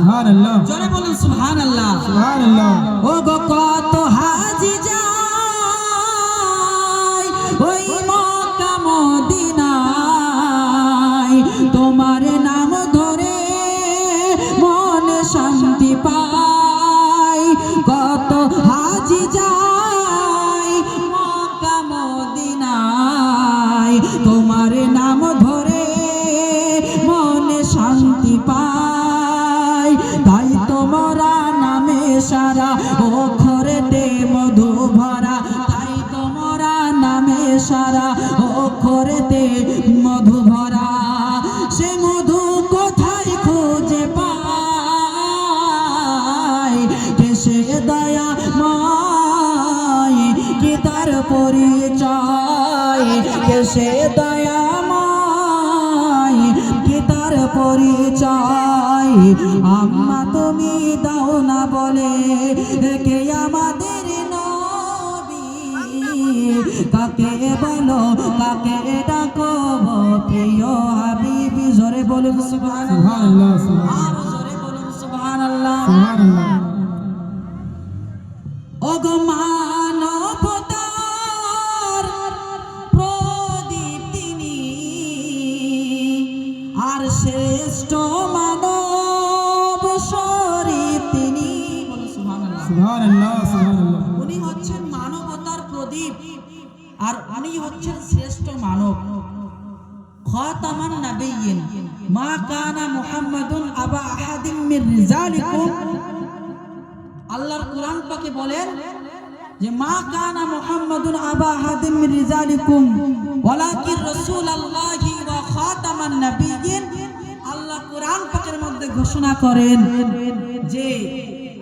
সুবহানাল্লাহ। জোরে বলুন সুবহানাল্লাহ। সুবহানাল্লাহ। ও গো কত হাজি যায় ওই মক্কা মদিনায়, তোমার নাম ধরে মনে শান্তি পায়। কত হাজি যায় মক্কা মদিনায়, তোমার নাম ধরে মনে শান্তি পায়। তাই তোমরা নামে সারা অক্ষরেতে মধু ভরা, তাই তোমরা নামে সারা অক্ষরেতে মধু ভরা। সে মধু কোথায় খুঁজে পায়, কে সে দয়াময় কি তার পরিচয়, কে সে দয়াময় কি তার পরিচয়। আম্মা তুমি দাও না বলে কে আমাদের নবী, কাকে বলো কাকে ডাকো প্রিয় হাবিবি। জোরে বলুন সুবহানাল্লাহ, আর জোরে বলুন সুবহানাল্লাহ। ওগো মানবতার প্রদীপ তিনি, আর শ্রেষ্ঠ মানব শরীফ তিনি। সুবহানাল্লাহ, সুবহানাল্লাহ। উনি হচ্ছেন মানবতার প্রদীপ, আর উনি হচ্ছেন শ্রেষ্ঠ মানব। খাতামান নাবিয়্যিন মা কানা মুহাম্মাদুন আবা আহাদিম মির রিজালিকুম। আল্লাহর কোরআন পাকে বলেন যে মা কানা মুহাম্মাদুন আবা আহাদিম মির রিজালিকুম ওয়ালাকিন রাসূলুল্লাহি ওয়া খাতামান নাবিয়্যিন। আল্লাহ কোরআন পাকের মধ্যে ঘোষণা করেন যে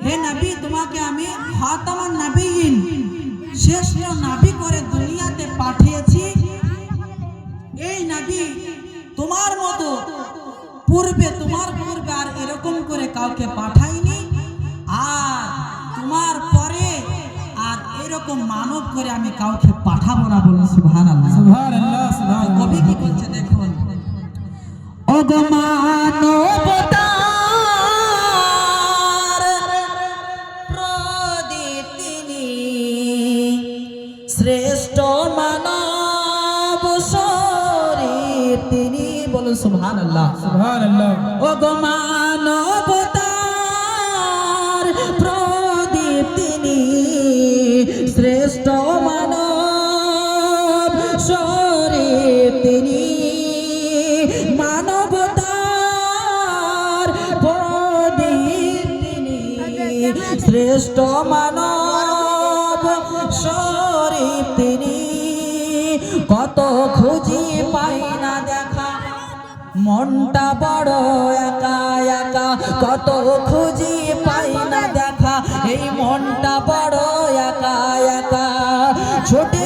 হে নবী, তোমাকে আমি খাতামান নাবিয়্যিন শ্রেষ্ঠ নবী করে দুনিয়াতে পাঠিয়েছি। এই নবী তোমার মতো তোমার পূর্বে আর এরকম করে কাউকে পাঠাইনি, আর তোমার পরে আর এরকম মানব করে আমি কাউকে পাঠাবো না। বলুন সুবহানাল্লাহ, সুবহানাল্লাহ, সুবহানাল্লাহ। কবি কি বলছে দেখুন। ওগো মানবতার প্রদীপ তিনি, শ্রেষ্ঠ মানব শরীফ তিনি। বলুন সুবহানাল্লাহ, সুবহানাল্লাহ। ওগো মানবতার প্রদীপ তিনি, শ্রেষ্ঠ মানব শরীফ তিনি। মানবতার প্রদীপ তিনি, শ্রেষ্ঠ মানব শরীফ তিনি। কত খুঁজি পাই না দেখা, মনটা বড় একা একা। কত খুঁজি পাই না দেখা, এই মনটা বড় একা একা। ছুটে